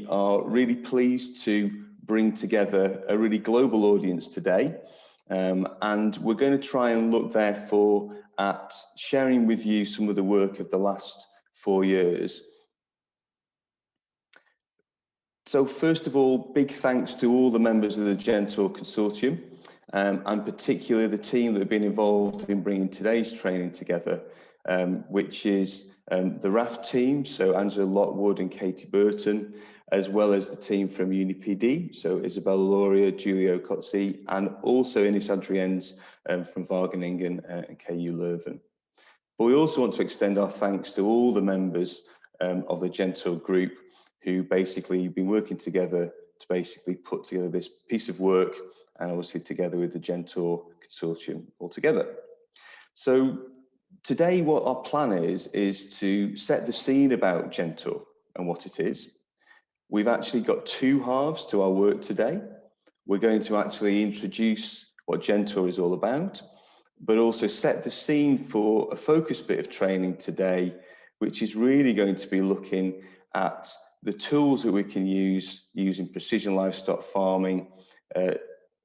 we are really pleased to bring together a really global audience today. And we're going to try and look therefore at sharing with you some of the work of the last 4 years. So first of all, big thanks to all the members of the GenTORE consortium, and particularly the team that have been involved in bringing today's training together, which is the RAF team, so Angela Lockwood and Katie Burton, as well as the team from UniPD, so Isabella Lauria, Giulio Cozzi, and also Ines Adriens from Wageningen and KU Leuven. But we also want to extend our thanks to all the members of the GenTORE group who basically been working together to basically put together this piece of work, and obviously together with the GenTORE consortium altogether. So today what our plan is to set the scene about GenTORE and what it is. We've actually got 2 halves to our work today. We're going to actually introduce what GenTORE is all about, but also set the scene for a focus bit of training today, which is really going to be looking at the tools that we can use using precision livestock farming,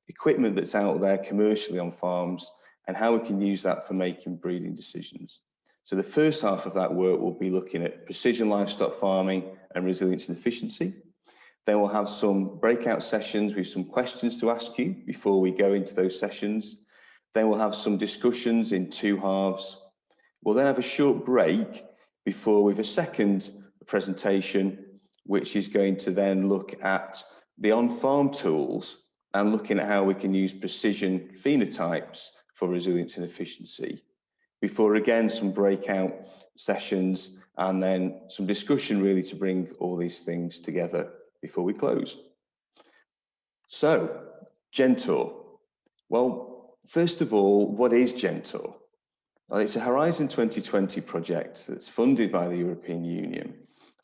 equipment that's out there commercially on farms, and how we can use that for making breeding decisions. So the first half of that work will be looking at precision livestock farming and resilience and efficiency. Then we'll have some breakout sessions with some questions to ask you before we go into those sessions. Then we'll have some discussions in 2 halves. We'll then have a short break before we have a second presentation, which is going to then look at the on-farm tools and looking at how we can use precision phenotypes for resilience and efficiency, before again some breakout sessions and then some discussion really to bring all these things together before we close. So, GenTORE. Well, first of all, what is GenTORE? Well, it's a Horizon 2020 project that's funded by the European Union,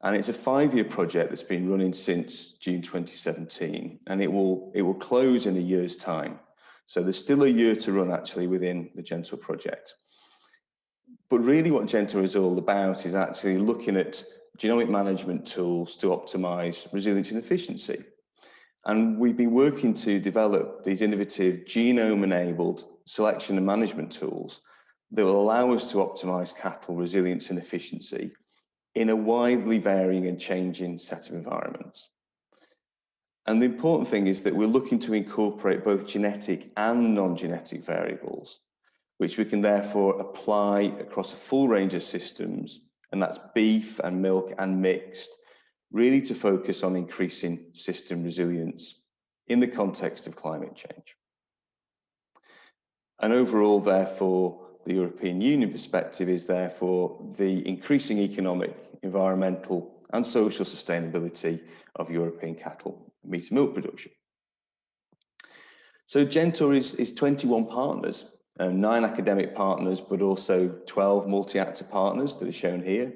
and it's a 5-year project that's been running since June 2017, and it will close in a year's time. So there's still a year to run actually within the GenTORE project. But really what GenTORE is all about is actually looking at genomic management tools to optimize resilience and efficiency. And we've been working to develop these innovative genome-enabled selection and management tools that will allow us to optimize cattle resilience and efficiency in a widely varying and changing set of environments. And the important thing is that we're looking to incorporate both genetic and non-genetic variables, which we can therefore apply across a full range of systems, and that's beef and milk and mixed, really to focus on increasing system resilience in the context of climate change. And overall, therefore, the European Union perspective is therefore the increasing economic, environmental and social sustainability of European cattle, meat and milk production. So GenTORE is 21 partners, 9 academic partners, but also 12 multi-actor partners that are shown here.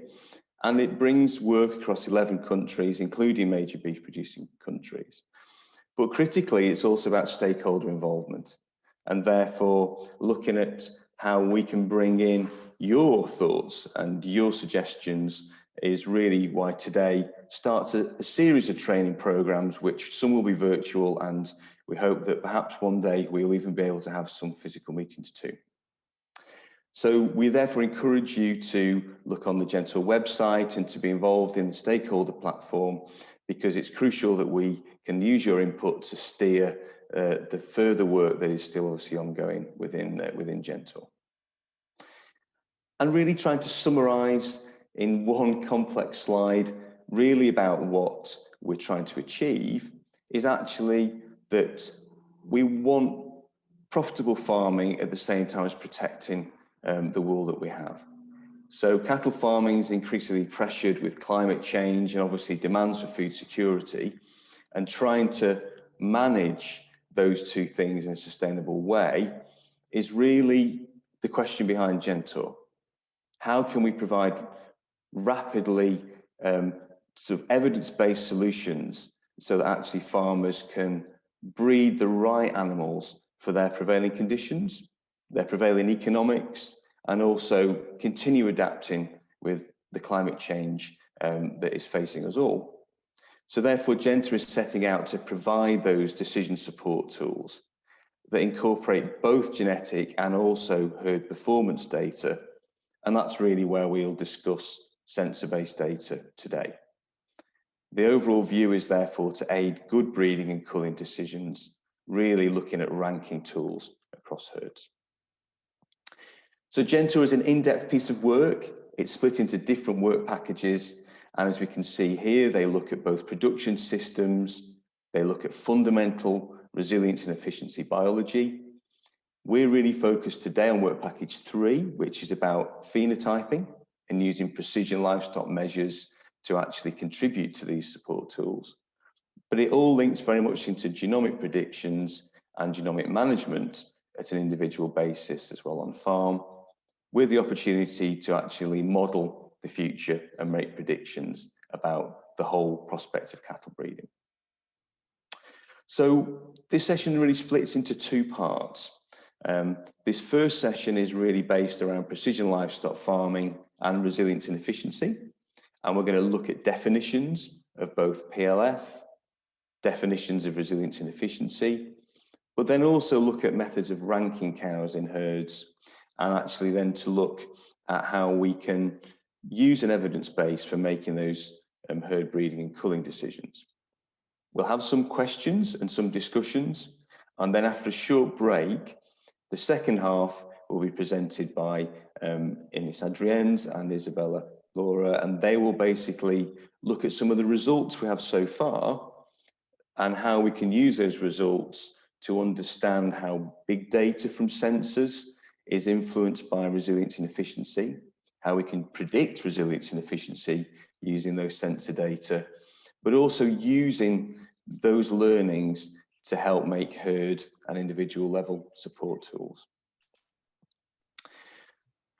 And it brings work across 11 countries, including major beef producing countries. But critically, it's also about stakeholder involvement, and therefore looking at how we can bring in your thoughts and your suggestions is really why today starts a series of training programs, which some will be virtual, and we hope that perhaps one day we'll even be able to have some physical meetings too. So we therefore encourage you to look on the GenTORE website and to be involved in the stakeholder platform, because it's crucial that we can use your input to steer the further work that is still obviously ongoing within GenTORE. And really trying to summarize in one complex slide really about what we're trying to achieve is actually that we want profitable farming at the same time as protecting the wool that we have. So cattle farming is increasingly pressured with climate change and obviously demands for food security, and trying to manage those two things in a sustainable way is really the question behind GenTORE. How can we provide rapidly sort of evidence-based solutions so that actually farmers can breed the right animals for their prevailing conditions, their prevailing economics, and also continue adapting with the climate change that is facing us all. So therefore, GenTORE is setting out to provide those decision support tools that incorporate both genetic and also herd performance data. And that's really where we'll discuss sensor-based data today. The overall view is therefore to aid good breeding and culling decisions, really looking at ranking tools across herds. So GenTORE is an in-depth piece of work. It's split into different work packages. And as we can see here, they look at both production systems, they look at fundamental resilience and efficiency biology. We're really focused today on work package 3, which is about phenotyping and using precision livestock measures to actually contribute to these support tools. But it all links very much into genomic predictions and genomic management at an individual basis as well on farm, with the opportunity to actually model the future and make predictions about the whole prospect of cattle breeding. So this session really splits into 2 parts. This first session is really based around precision livestock farming and resilience and efficiency. And we're going to look at definitions of both PLF, definitions of resilience and efficiency, but then also look at methods of ranking cows in herds, and actually then to look at how we can use an evidence base for making those herd breeding and culling decisions. We'll have some questions and some discussions, and then after a short break, the second half will be presented by Ines Adriennes and Isabella Laura, and they will basically look at some of the results we have so far and how we can use those results to understand how big data from sensors is influenced by resilience and efficiency, how we can predict resilience and efficiency using those sensor data, but also using those learnings to help make herd and individual level support tools.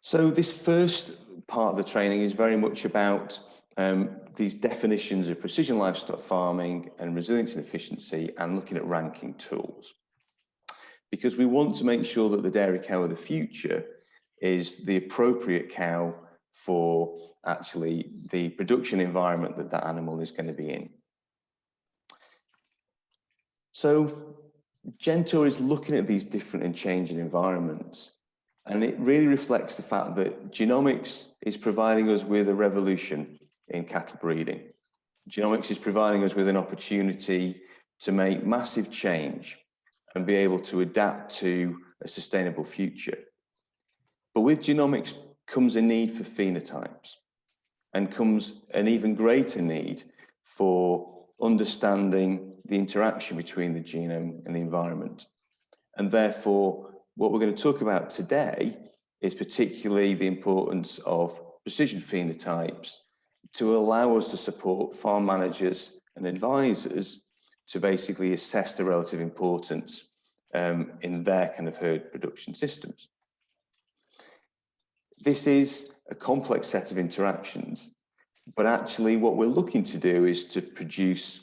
So this first part of the training is very much about these definitions of precision livestock farming and resilience and efficiency and looking at ranking tools. Because we want to make sure that the dairy cow of the future is the appropriate cow for actually the production environment that that animal is going to be in. So GenTORE is looking at these different and changing environments, and it really reflects the fact that genomics is providing us with a revolution in cattle breeding. Genomics is providing us with an opportunity to make massive change and be able to adapt to a sustainable future. But with genomics comes a need for phenotypes, and comes an even greater need for understanding the interaction between the genome and the environment. And therefore, what we're going to talk about today is particularly the importance of precision phenotypes to allow us to support farm managers and advisors to basically assess the relative importance in their kind of herd production systems. This is a complex set of interactions, but actually what we're looking to do is to produce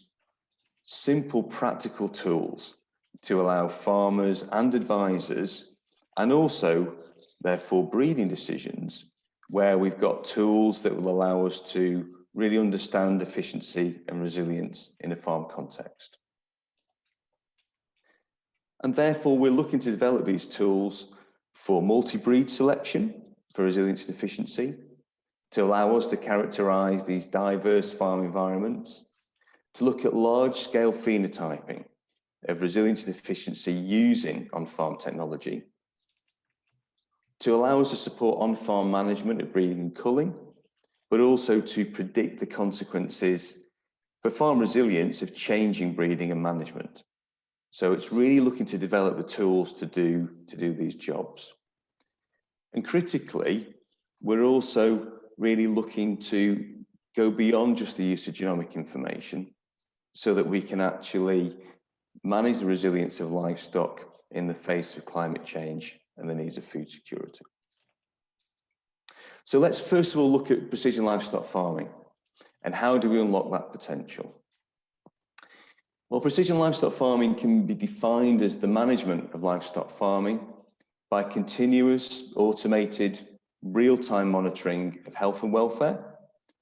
simple, practical tools to allow farmers and advisors, and also therefore breeding decisions, where we've got tools that will allow us to really understand efficiency and resilience in a farm context. And therefore we're looking to develop these tools for multi-breed selection, for resilience and efficiency, to allow us to characterize these diverse farm environments, to look at large-scale phenotyping of resilience and efficiency using on-farm technology, to allow us to support on-farm management of breeding and culling, but also to predict the consequences for farm resilience of changing breeding and management. So it's really looking to develop the tools to do these jobs. And critically, we're also really looking to go beyond just the use of genomic information so that we can actually manage the resilience of livestock in the face of climate change and the needs of food security. So let's first of all look at precision livestock farming and how do we unlock that potential? Well, precision livestock farming can be defined as the management of livestock farming by continuous, automated, real-time monitoring of health and welfare,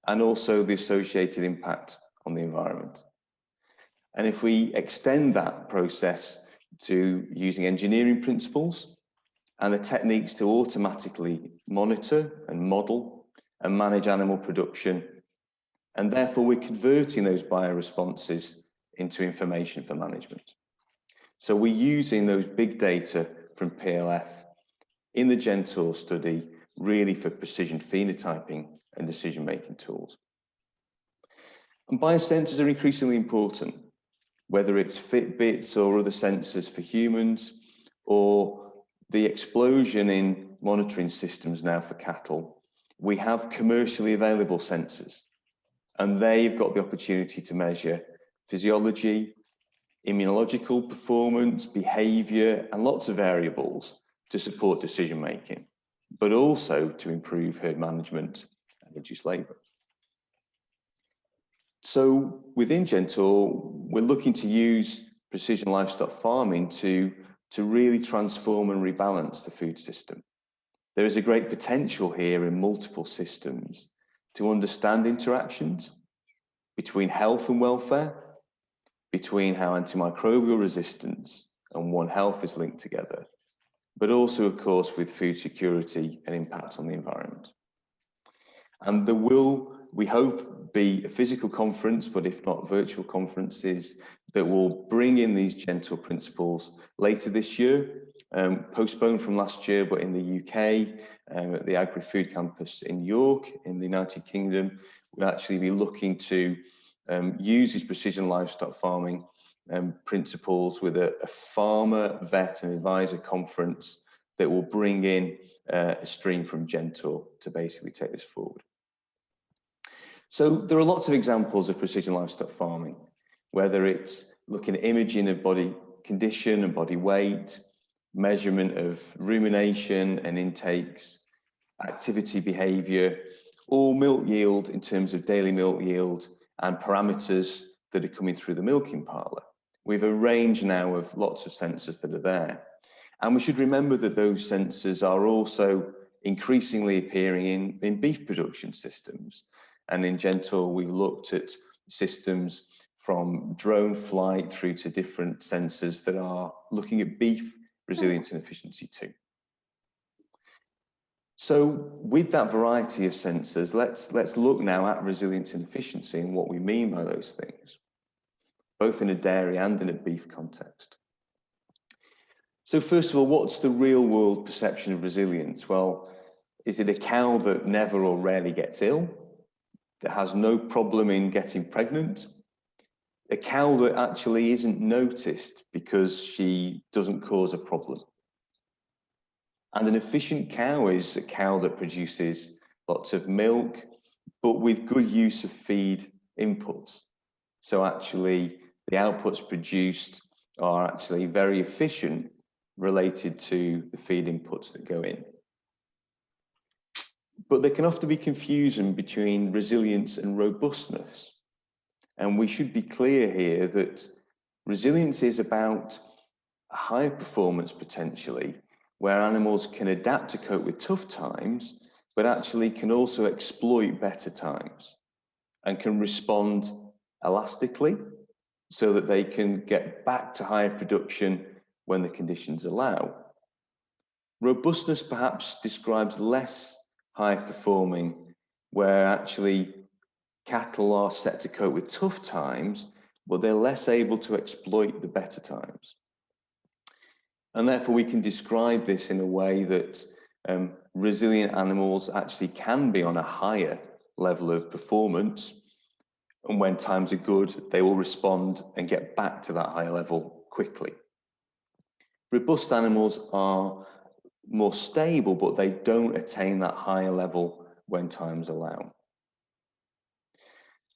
and also the associated impact on the environment. And if we extend that process to using engineering principles and the techniques to automatically monitor and model and manage animal production, and therefore we're converting those bioresponses into information for management. So we're using those big data from PLF in the GenTORE study really for precision phenotyping and decision-making tools. And biosensors are increasingly important, whether it's Fitbits or other sensors for humans, or the explosion in monitoring systems now for cattle. We have commercially available sensors, and they've got the opportunity to measure physiology, immunological performance, behavior, and lots of variables to support decision making, but also to improve herd management and reduce labor. So within GenTORE, we're looking to use precision livestock farming to really transform and rebalance the food system. There is a great potential here in multiple systems to understand interactions between health and welfare, between how antimicrobial resistance and One Health is linked together, but also, of course, with food security and impact on the environment. And there will, we hope, be a physical conference, but if not virtual conferences, that will bring in these GenTORE principles later this year, postponed from last year, but in the UK, at the Agri-Food Campus in York, in the United Kingdom, we'll actually be looking to use these precision livestock farming principles with a farmer, vet and advisor conference that will bring in a stream from GenTORE to basically take this forward. So there are lots of examples of precision livestock farming, whether it's looking at imaging of body condition and body weight, measurement of rumination and intakes, activity behavior, or milk yield in terms of daily milk yield and parameters that are coming through the milking parlour. We have a range now of lots of sensors that are there. And we should remember that those sensors are also increasingly appearing in beef production systems. And in GenTORE, we've looked at systems from drone flight through to different sensors that are looking at beef resilience and efficiency too. So with that variety of sensors, let's look now at resilience and efficiency and what we mean by those things, both in a dairy and in a beef context. So first of all, what's the real world perception of resilience? Well, is it a cow that never or rarely gets ill, that has no problem in getting pregnant? A cow that actually isn't noticed because she doesn't cause a problem? And an efficient cow is a cow that produces lots of milk, but with good use of feed inputs. So actually, the outputs produced are actually very efficient related to the feed inputs that go in. But there can often be confusion between resilience and robustness. And we should be clear here that resilience is about high performance potentially, where animals can adapt to cope with tough times, but actually can also exploit better times and can respond elastically so that they can get back to higher production when the conditions allow. Robustness perhaps describes less high performing, where actually cattle are set to cope with tough times, but they're less able to exploit the better times. And therefore we can describe this in a way that resilient animals actually can be on a higher level of performance. And when times are good, they will respond and get back to that higher level quickly. Robust animals are more stable, but they don't attain that higher level when times allow.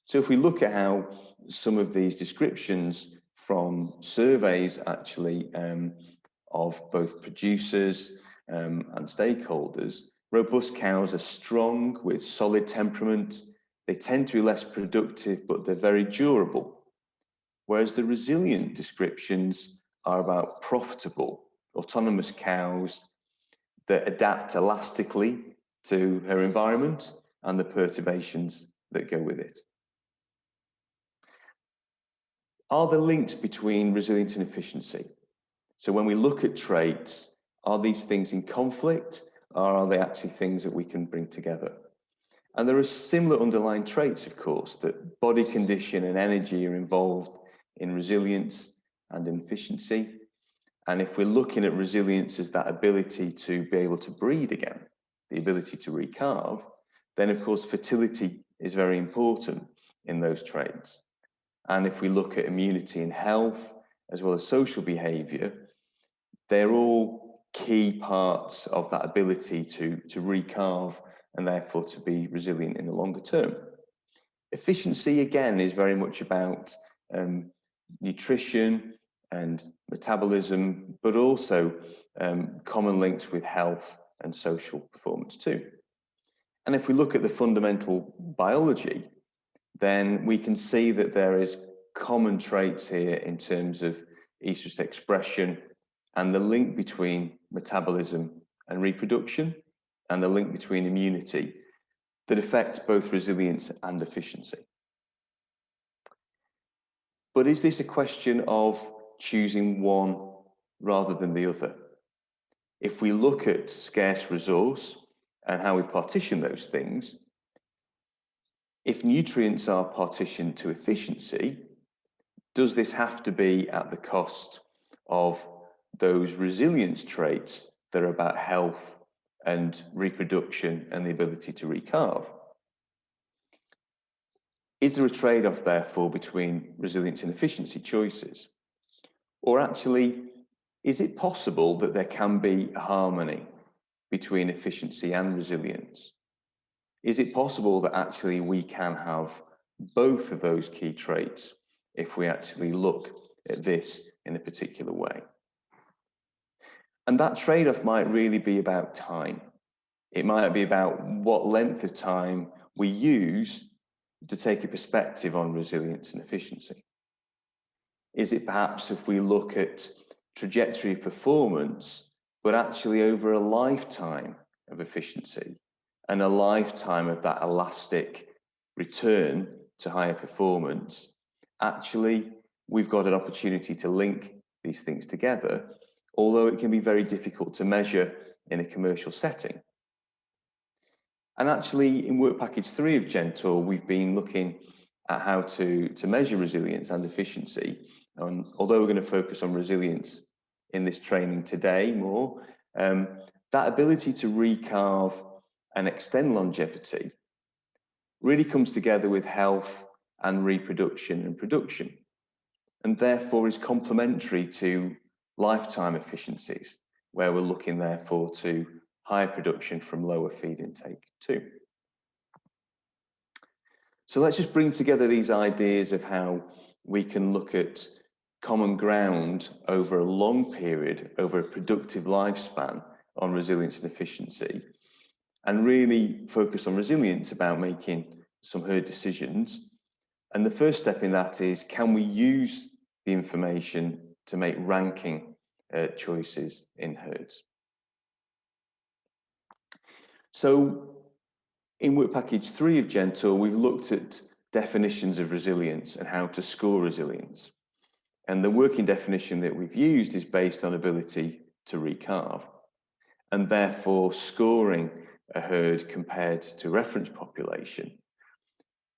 So if we look at how some of these descriptions from surveys actually of both producers and stakeholders, robust cows are strong with solid temperament. They tend to be less productive, but they're very durable. Whereas the resilient descriptions are about profitable, autonomous cows that adapt elastically to her environment and the perturbations that go with it. are there links between resilience and efficiency? So when we look at traits, are these things in conflict, or are they actually things that we can bring together? And there are similar underlying traits, of course, that body condition and energy are involved in resilience and in efficiency. And if we're looking at resilience as that ability to be able to breed again, the ability to recalve, then of course fertility is very important in those traits. And if we look at immunity and health, as well as social behavior, they're all key parts of that ability to recalve and therefore to be resilient in the longer term. Efficiency, again, is very much about nutrition and metabolism, but also common links with health and social performance too. And if we look at the fundamental biology, then we can see that there is common traits here in terms of estrus expression and the link between metabolism and reproduction and the link between immunity that affect both resilience and efficiency. But is this a question of choosing one rather than the other? If we look at scarce resource and how we partition those things, if nutrients are partitioned to efficiency, does this have to be at the cost of those resilience traits that are about health and reproduction and the ability to recalve? Is there a trade-off, therefore, between resilience and efficiency choices? Or actually, is it possible that there can be a harmony between efficiency and resilience? Is it possible that actually we can have both of those key traits if we actually look at this in a particular way? And that trade-off might really be about time. It might be about what length of time we use to take a perspective on resilience and efficiency. Is it perhaps if we look at trajectory of performance, but actually over a lifetime of efficiency and a lifetime of that elastic return to higher performance, actually we've got an opportunity to link these things together, although it can be very difficult to measure in a commercial setting. And actually, in work package 3 of GenTORE, we've been looking at how to measure resilience and efficiency. Although we're going to focus on resilience in this training today more, that ability to recalve and extend longevity really comes together with health and reproduction and production, and therefore is complementary to lifetime efficiencies, where we're looking therefore to higher production from lower feed intake too. So let's just bring together these ideas of how we can look at common ground over a long period, over a productive lifespan on resilience and efficiency, and really focus on resilience about making some herd decisions. And the first step in that is, can we use the information to make ranking choices in herds? So in work package 3 of GenTORE, we've looked at definitions of resilience and how to score resilience. And the working definition that we've used is based on ability to recalve, and therefore scoring a herd compared to reference population,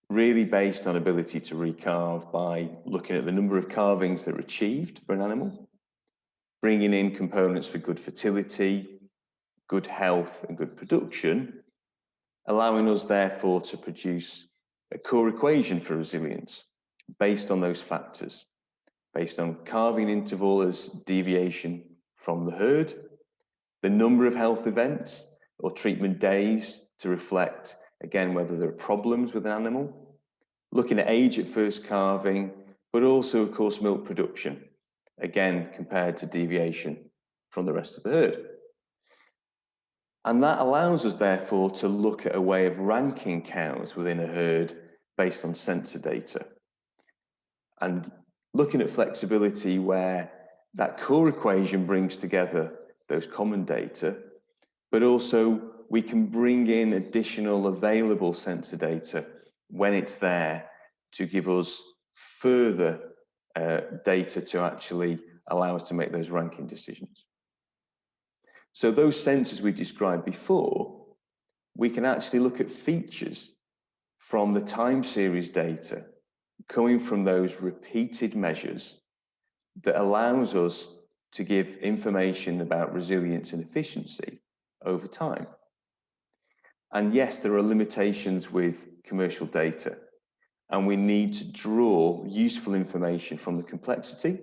really based on ability to recalve by looking at the number of calvings that are achieved for an animal, bringing in components for good fertility, good health and good production, allowing us therefore to produce a core equation for resilience based on those factors, based on calving interval as deviation from the herd, the number of health events or treatment days to reflect, again, whether there are problems with an animal, looking at age at first calving, but also, of course, milk production, again, compared to deviation from the rest of the herd. And that allows us, therefore, to look at a way of ranking cows within a herd based on sensor data, and looking at flexibility where that core equation brings together those common data, but also we can bring in additional available sensor data when it's there to give us further data to actually allow us to make those ranking decisions. So those sensors we described before, we can actually look at features from the time series data coming from those repeated measures that allows us to give information about resilience and efficiency over time. And yes, there are limitations with commercial data, and we need to draw useful information from the complexity.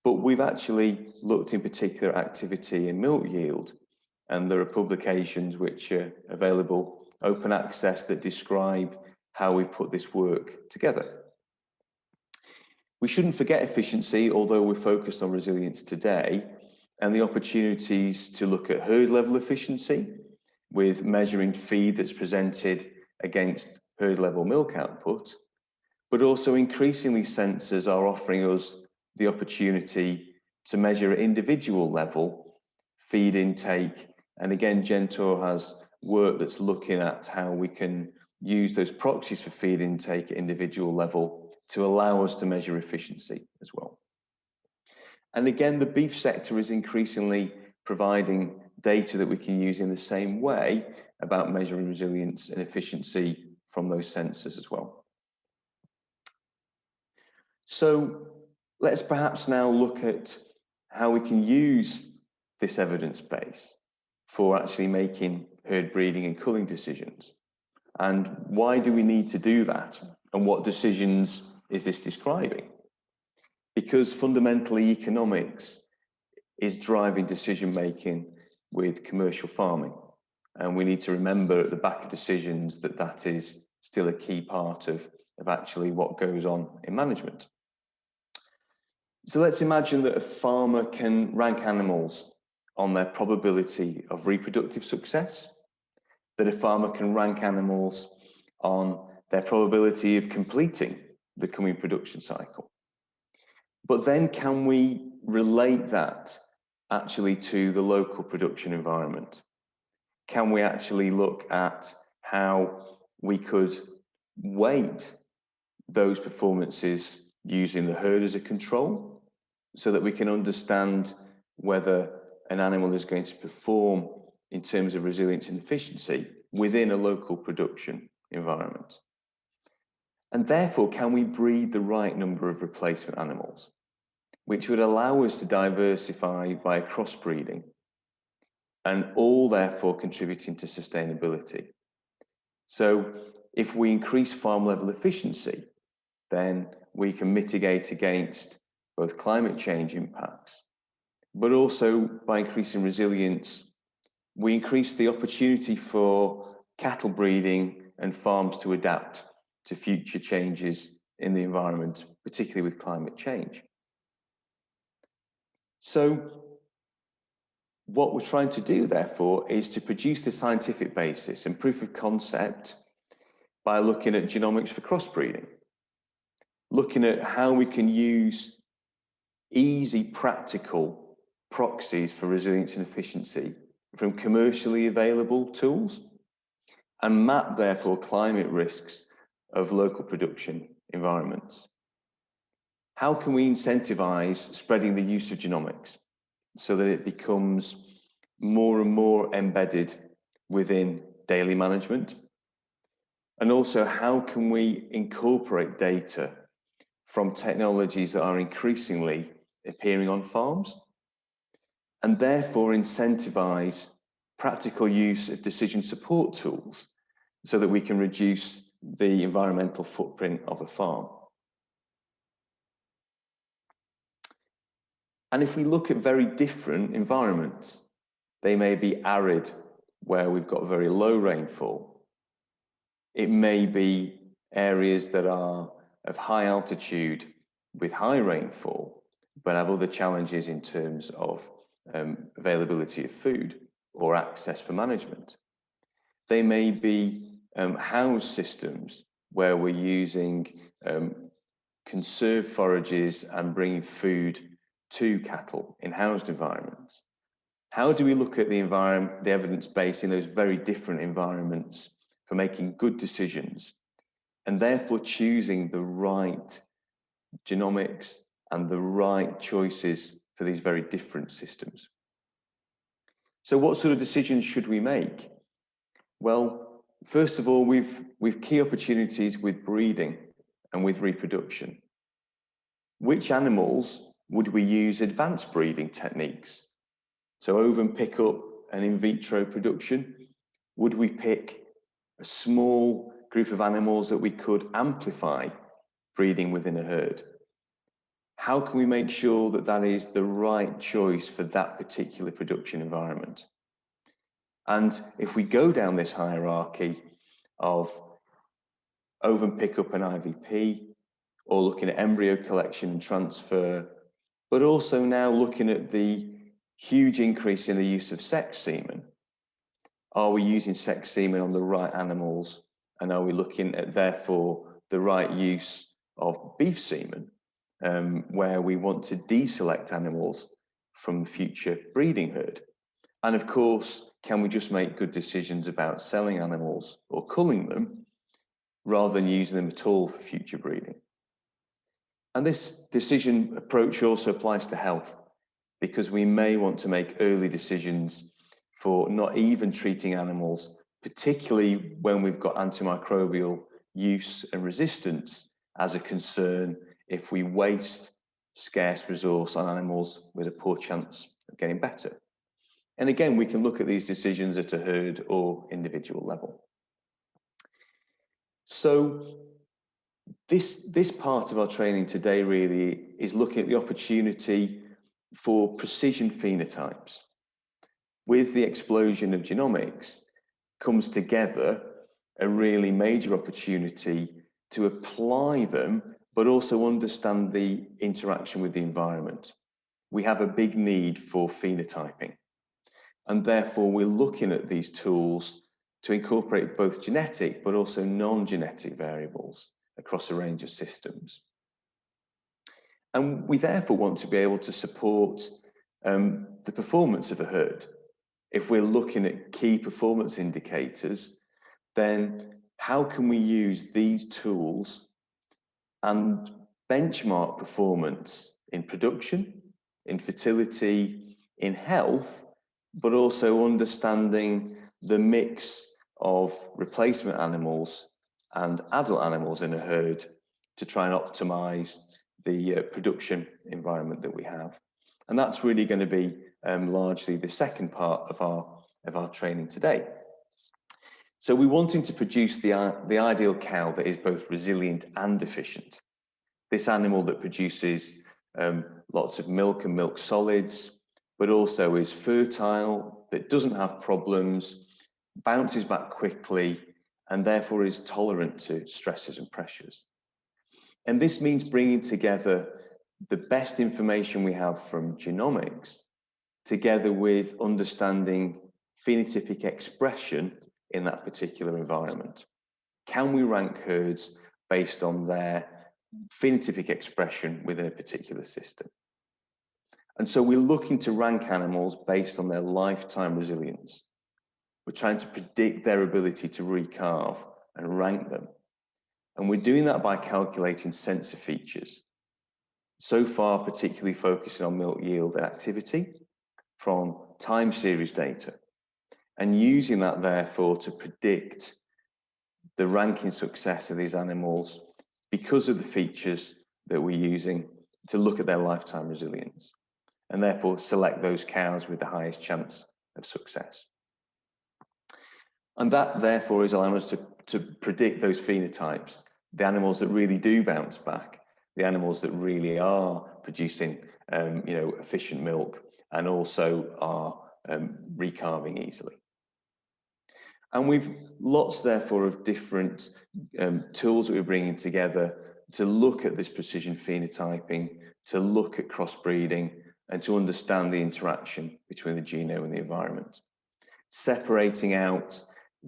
But we've actually looked in particular activity in milk yield, and there are publications which are available, open access, that describe how we put this work together. We shouldn't forget efficiency, although we're focused on resilience today, and the opportunities to look at herd level efficiency with measuring feed that's presented against herd level milk output, but also increasingly sensors are offering us the opportunity to measure at individual level feed intake. And again, GenTORE has work that's looking at how we can use those proxies for feed intake at individual level to allow us to measure efficiency as well. And again, the beef sector is increasingly providing data that we can use in the same way about measuring resilience and efficiency from those sensors as well. So let's perhaps now look at how we can use this evidence base for actually making herd breeding and culling decisions. And why do we need to do that? And what decisions is this describing? Because fundamentally economics is driving decision making with commercial farming. And we need to remember at the back of decisions that that is still a key part of actually what goes on in management. So let's imagine that a farmer can rank animals on their probability of reproductive success, that a farmer can rank animals on their probability of completing the coming production cycle. But then can we relate that actually to the local production environment? Can we actually look at how we could weight those performances using the herd as a control so that we can understand whether an animal is going to perform in terms of resilience and efficiency within a local production environment? And therefore, can we breed the right number of replacement animals, which would allow us to diversify via crossbreeding, and all therefore contributing to sustainability? So if we increase farm level efficiency, then we can mitigate against both climate change impacts, but also by increasing resilience, we increase the opportunity for cattle breeding and farms to adapt to future changes in the environment, particularly with climate change. So what we're trying to do, therefore, is to produce the scientific basis and proof of concept by looking at genomics for crossbreeding, looking at how we can use easy, practical proxies for resilience and efficiency from commercially available tools, and map, therefore, climate risks of local production environments. How can we incentivize spreading the use of genomics so that it becomes more and more embedded within daily management? And also, how can we incorporate data from technologies that are increasingly appearing on farms, and therefore incentivize practical use of decision support tools so that we can reduce the environmental footprint of a farm? And if we look at very different environments, they may be arid, where we've got very low rainfall. It may be areas that are of high altitude with high rainfall, but have other challenges in terms of availability of food or access for management. They may be house systems where we're using conserved forages and bringing food to cattle in housed environments. How do we look at the evidence base in those very different environments for making good decisions, and therefore choosing the right genomics, and the right choices for these very different systems. So what sort of decisions should we make? Well, first of all, we've key opportunities with breeding and with reproduction. Which animals would we use advanced breeding techniques? So ovum pickup and in vitro production. Would we pick a small group of animals that we could amplify breeding within a herd? How can we make sure that that is the right choice for that particular production environment? And if we go down this hierarchy of ovum pickup and IVP, or looking at embryo collection and transfer, but also now looking at the huge increase in the use of sex semen. Are we using sex semen on the right animals? And are we looking at, therefore, the right use of beef semen, where we want to deselect animals from the future breeding herd? And of course, can we just make good decisions about selling animals or culling them rather than using them at all for future breeding? And this decision approach also applies to health, because we may want to make early decisions for not even treating animals, particularly when we've got antimicrobial use and resistance as a concern if we waste scarce resource on animals with a poor chance of getting better. And again, we can look at these decisions at a herd or individual level. So this part of our training today really is looking at the opportunity for precision phenotypes. With the explosion of genomics comes together a really major opportunity to apply them, but also understand the interaction with the environment. We have a big need for phenotyping, and therefore we're looking at these tools to incorporate both genetic but also non-genetic variables across a range of systems. And we therefore want to be able to support the performance of a herd. If we're looking at key performance indicators, then how can we use these tools and benchmark performance in production, in fertility, in health, but also understanding the mix of replacement animals and adult animals in a herd to try and optimize the production environment that we have. And that's really going to be largely the second part of our training today. So we're wanting to produce the ideal cow that is both resilient and efficient. This animal that produces lots of milk and milk solids, but also is fertile, that doesn't have problems, bounces back quickly, and therefore is tolerant to stresses and pressures. And this means bringing together the best information we have from genomics, together with understanding phenotypic expression in that particular environment. Can we rank herds based on their phenotypic expression within a particular system? And so we're looking to rank animals based on their lifetime resilience. We're trying to predict their ability to recalve and rank them. And we're doing that by calculating sensor features. So far, particularly focusing on milk yield and activity from time series data, and using that therefore to predict the ranking success of these animals because of the features that we're using to look at their lifetime resilience, and therefore select those cows with the highest chance of success. And that therefore is allowing us to predict those phenotypes, the animals that really do bounce back, the animals that really are producing efficient milk and also are recalving easily. And we've lots therefore of different tools that we're bringing together to look at this precision phenotyping, to look at crossbreeding, and to understand the interaction between the genome and the environment, separating out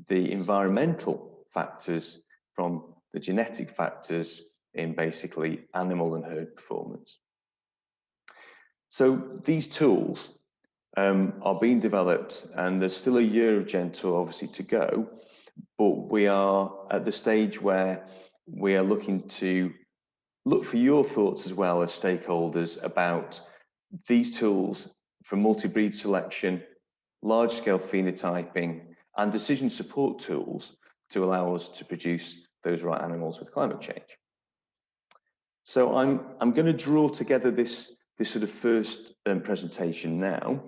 the environmental factors from the genetic factors in basically animal and herd performance. So these tools are being developed, and there's still a year of GenTORE obviously to go, but we are at the stage where we are looking to look for your thoughts as well as stakeholders about these tools for multi-breed selection, large-scale phenotyping, and decision support tools to allow us to produce those right animals with climate change. So I'm going to draw together this sort of first presentation now,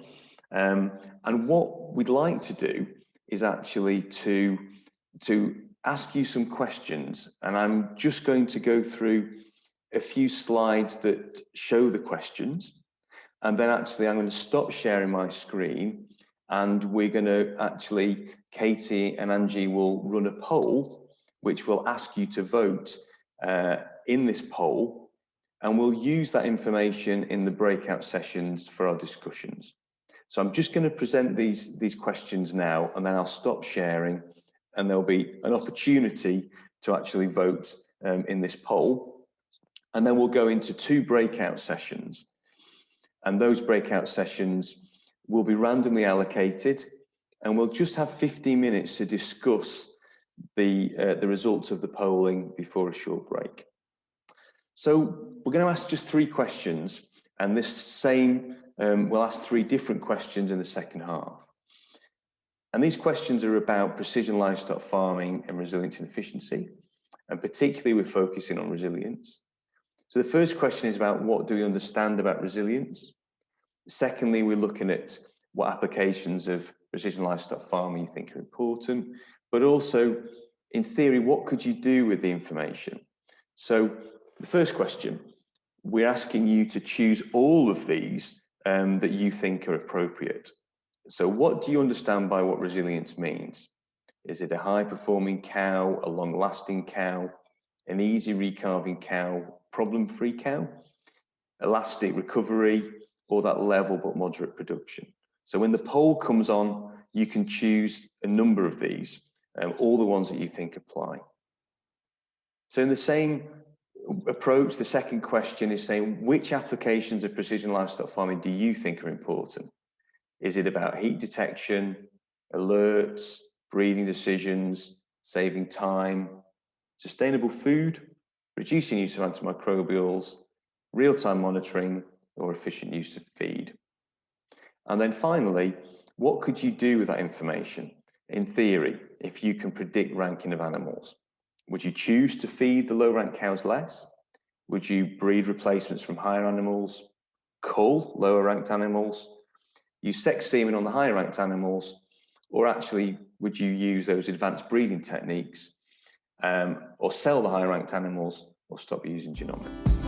and what we'd like to do is actually to ask you some questions, and I'm just going to go through a few slides that show the questions, and then actually I'm going to stop sharing my screen, and we're going to actually, Katie and Angie will run a poll which will ask you to vote in this poll, and we'll use that information in the breakout sessions for our discussions. So I'm just going to present these questions now, and then I'll stop sharing, and there'll be an opportunity to actually vote in this poll. And then we'll go into 2 breakout sessions. And those breakout sessions will be randomly allocated, and we'll just have 15 minutes to discuss the results of the polling before a short break. So we're going to ask just 3 questions, and this same, we'll ask 3 different questions in the second half. And these questions are about precision livestock farming and resilience and efficiency, and particularly we're focusing on resilience. So the first question is about what do we understand about resilience? Secondly, we're looking at what applications of precision livestock farming you think are important, but also, in theory, what could you do with the information? So the first question, we're asking you to choose all of these that you think are appropriate. So what do you understand by what resilience means? Is it a high-performing cow, a long-lasting cow, an easy recalving cow, problem-free cow, elastic recovery, or that level but moderate production? So when the poll comes on, you can choose a number of these, all the ones that you think apply. So in the same approach, the second question is saying, which applications of precision livestock farming do you think are important? Is it about heat detection, alerts, breeding decisions, saving time, sustainable food, reducing use of antimicrobials, real-time monitoring, or efficient use of feed? And then finally, what could you do with that information? In theory, if you can predict ranking of animals, would you choose to feed the low-ranked cows less? Would you breed replacements from higher animals, cull lower-ranked animals, use sex semen on the higher-ranked animals, or actually would you use those advanced breeding techniques, or sell the higher-ranked animals, or stop using genomic?